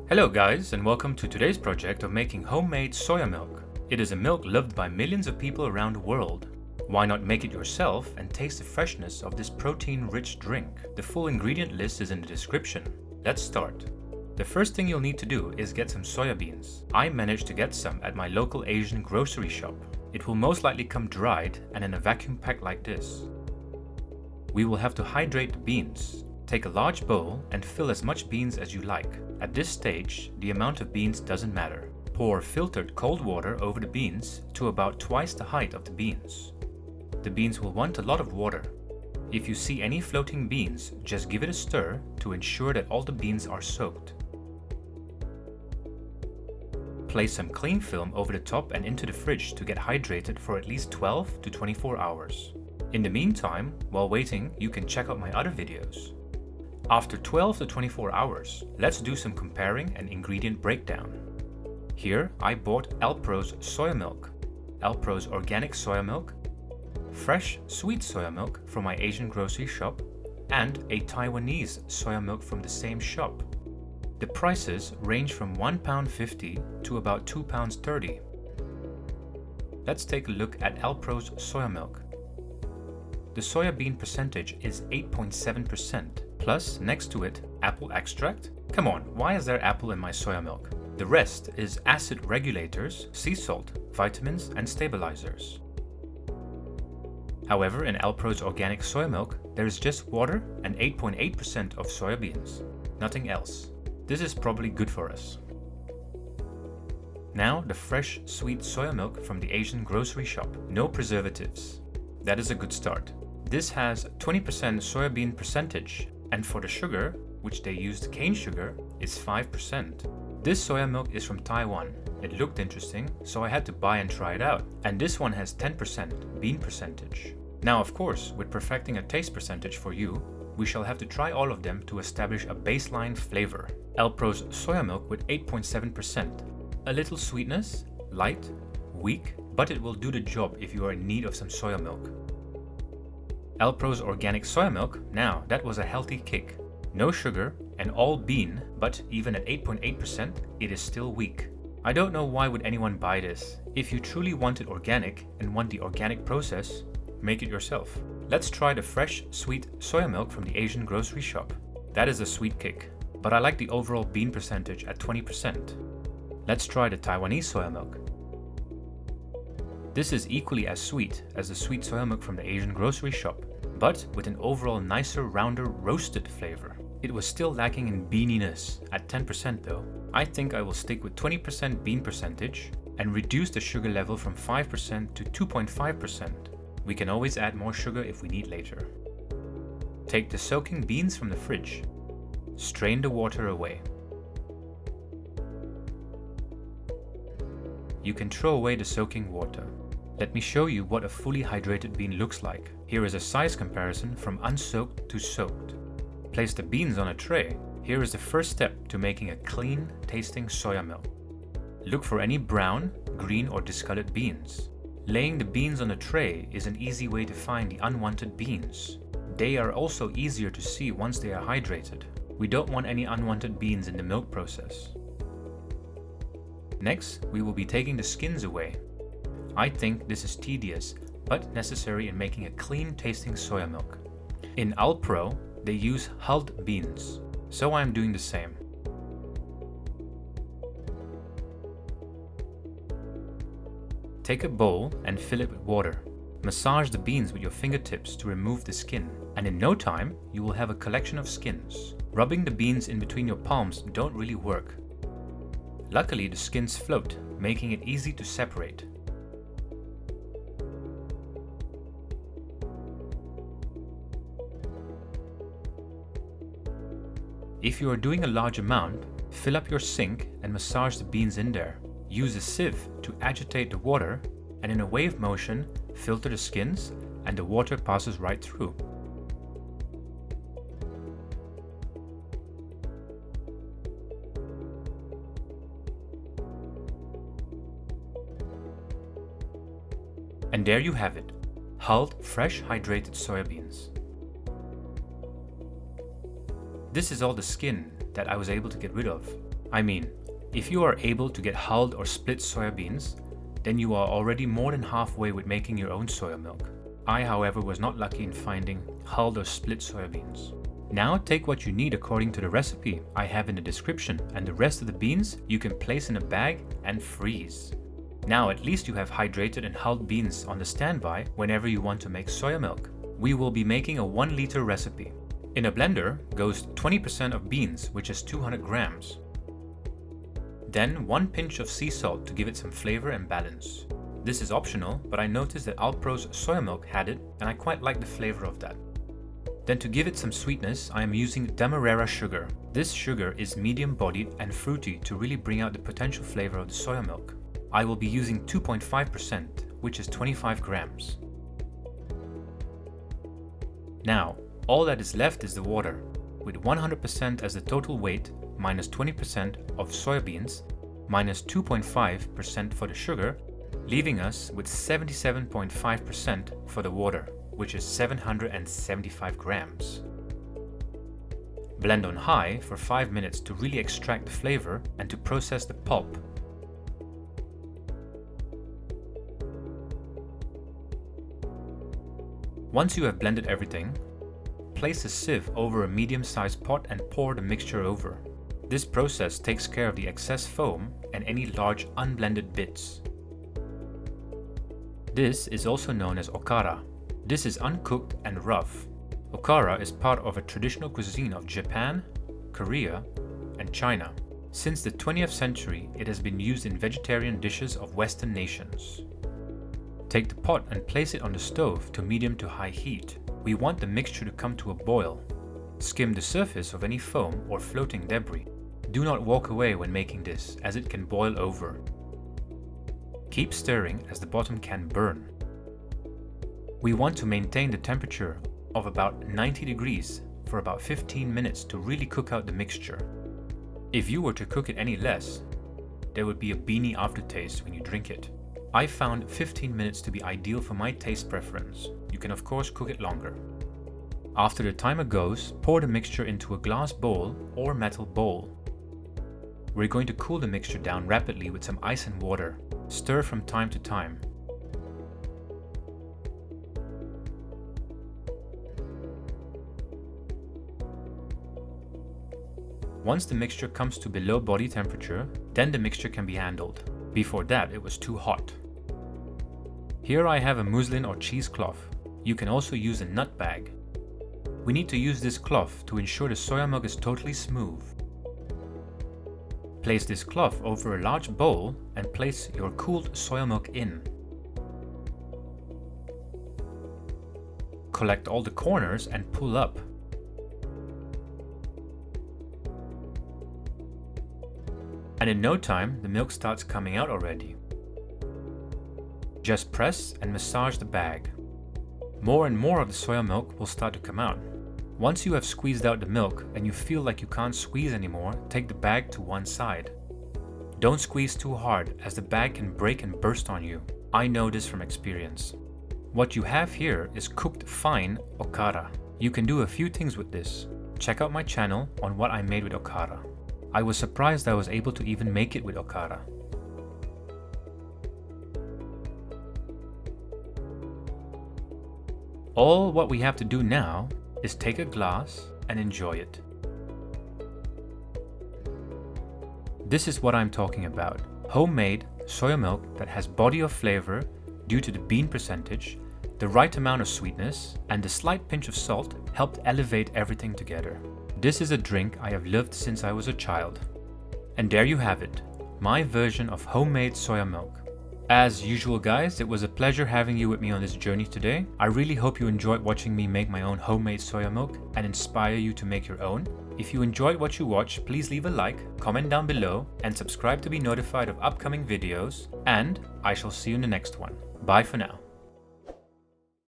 Hello guys, and welcome to today's project of making homemade soya milk. It is a milk loved by millions of people around the world. Why not make it yourself and taste the freshness of this protein-rich drink? The full ingredient list is in the description. Let's start. The first thing you'll need to do is get some soya beans. I managed to get some at my local Asian grocery shop. It will most likely come dried and in a vacuum pack like this. We will have to hydrate the beans. Take a large bowl and fill as much beans as you like. At this stage, the amount of beans doesn't matter. Pour filtered cold water over the beans to about twice the height of the beans. The beans will want a lot of water. If you see any floating beans, just give it a stir to ensure that all the beans are soaked. Place some cling film over the top and into the fridge to get hydrated for at least 12 to 24 hours. In the meantime, while waiting, you can check out my other videos. After 12 to 24 hours, let's do some comparing and ingredient breakdown. Here I bought Alpro's soya milk, Alpro's organic soya milk, fresh sweet soya milk from my Asian grocery shop, and a Taiwanese soya milk from the same shop. The prices range from £1.50 to about £2.30. Let's take a look at Alpro's soya milk. The soya bean percentage is 8.7%. Plus, next to it, apple extract. Come on, why is there apple in my soya milk? The rest is acid regulators, sea salt, vitamins, and stabilizers. However, in Alpro's organic soya milk, there is just water and 8.8% of soya beans. Nothing else. This is probably good for us. Now, the fresh, sweet soya milk from the Asian grocery shop. No preservatives. That is a good start. This has 20% soybean percentage. And for the sugar, which they used cane sugar, is 5%. This soya milk is from Taiwan. It looked interesting, so I had to buy and try it out. And this one has 10% bean percentage. Now of course, with perfecting a taste percentage for you, we shall have to try all of them to establish a baseline flavor. Alpro's soya milk with 8.7%. A little sweetness, light, weak, but it will do the job if you are in need of some soya milk. Alpro's organic soya milk, now that was a healthy kick. No sugar and all bean, but even at 8.8%, it is still weak. I don't know why would anyone buy this. If you truly want it organic and want the organic process, make it yourself. Let's try the fresh, sweet soya milk from the Asian grocery shop. That is a sweet kick, but I like the overall bean percentage at 20%. Let's try the Taiwanese soya milk. This is equally as sweet as the sweet soya milk from the Asian grocery shop, but with an overall nicer, rounder, roasted flavor. It was still lacking in beaniness at 10% though. I think I will stick with 20% bean percentage and reduce the sugar level from 5% to 2.5%. We can always add more sugar if we need later. Take the soaking beans from the fridge. Strain the water away. You can throw away the soaking water. Let me show you what a fully hydrated bean looks like. Here is a size comparison from unsoaked to soaked. Place the beans on a tray. Here is the first step to making a clean tasting soya milk. Look for any brown, green or discolored beans. Laying the beans on a tray is an easy way to find the unwanted beans. They are also easier to see once they are hydrated. We don't want any unwanted beans in the milk process. Next, we will be taking the skins away. I think this is tedious, but necessary in making a clean tasting soya milk. In Alpro, they use hulled beans, so I am doing the same. Take a bowl and fill it with water. Massage the beans with your fingertips to remove the skin, and in no time, you will have a collection of skins. Rubbing the beans in between your palms don't really work. Luckily, the skins float, making it easy to separate. If you are doing a large amount, fill up your sink and massage the beans in there. Use a sieve to agitate the water, and in a wave motion, filter the skins and the water passes right through. And there you have it, hulled, fresh, hydrated soya beans. This is all the skin that I was able to get rid of. I mean, if you are able to get hulled or split soya beans, then you are already more than halfway with making your own soya milk. I, however, was not lucky in finding hulled or split soya beans. Now take what you need according to the recipe I have in the description, and the rest of the beans you can place in a bag and freeze. Now at least you have hydrated and hulled beans on the standby whenever you want to make soya milk. We will be making a 1 liter recipe. In a blender goes 20% of beans, which is 200 grams. Then 1 pinch of sea salt to give it some flavor and balance. This is optional, but I noticed that Alpro's soya milk had it and I quite like the flavor of that. Then to give it some sweetness, I am using Demarera Sugar. This sugar is medium bodied and fruity to really bring out the potential flavor of the soya milk. I will be using 2.5%, which is 25 grams. Now, all that is left is the water, with 100% as the total weight, minus 20% of soybeans, minus 2.5% for the sugar, leaving us with 77.5% for the water, which is 775 grams. Blend on high for 5 minutes to really extract the flavor and to process the pulp. Once you have blended everything, place a sieve over a medium-sized pot and pour the mixture over. This process takes care of the excess foam and any large unblended bits. This is also known as okara. This is uncooked and rough. Okara is part of a traditional cuisine of Japan, Korea, and China. Since the 20th century, it has been used in vegetarian dishes of Western nations. Take the pot and place it on the stove to medium to high heat. We want the mixture to come to a boil. Skim the surface of any foam or floating debris. Do not walk away when making this, as it can boil over. Keep stirring as the bottom can burn. We want to maintain the temperature of about 90 degrees for about 15 minutes to really cook out the mixture. If you were to cook it any less, there would be a beany aftertaste when you drink it. I found 15 minutes to be ideal for my taste preference. You can of course cook it longer. After the timer goes, pour the mixture into a glass bowl or metal bowl. We're going to cool the mixture down rapidly with some ice and water. Stir from time to time. Once the mixture comes to below body temperature, then the mixture can be handled. Before that, it was too hot. Here I have a muslin or cheesecloth. You can also use a nut bag. We need to use this cloth to ensure the soya milk is totally smooth. Place this cloth over a large bowl and place your cooled soya milk in. Collect all the corners and pull up. And in no time, the milk starts coming out already. Just press and massage the bag. More and more of the soya milk will start to come out. Once you have squeezed out the milk and you feel like you can't squeeze anymore, take the bag to one side. Don't squeeze too hard, as the bag can break and burst on you. I know this from experience. What you have here is cooked fine okara. You can do a few things with this. Check out my channel on what I made with okara. I was surprised I was able to even make it with okara. All what we have to do now is take a glass and enjoy it. This is what I'm talking about. Homemade soya milk that has body of flavor due to the bean percentage, the right amount of sweetness, and the slight pinch of salt helped elevate everything together. This is a drink I have loved since I was a child. And there you have it, my version of homemade soya milk. As usual guys, it was a pleasure having you with me on this journey today. I really hope you enjoyed watching me make my own homemade soya milk and inspire you to make your own. If you enjoyed what you watched, please leave a like, comment down below, and subscribe to be notified of upcoming videos. And I shall see you in the next one. Bye for now.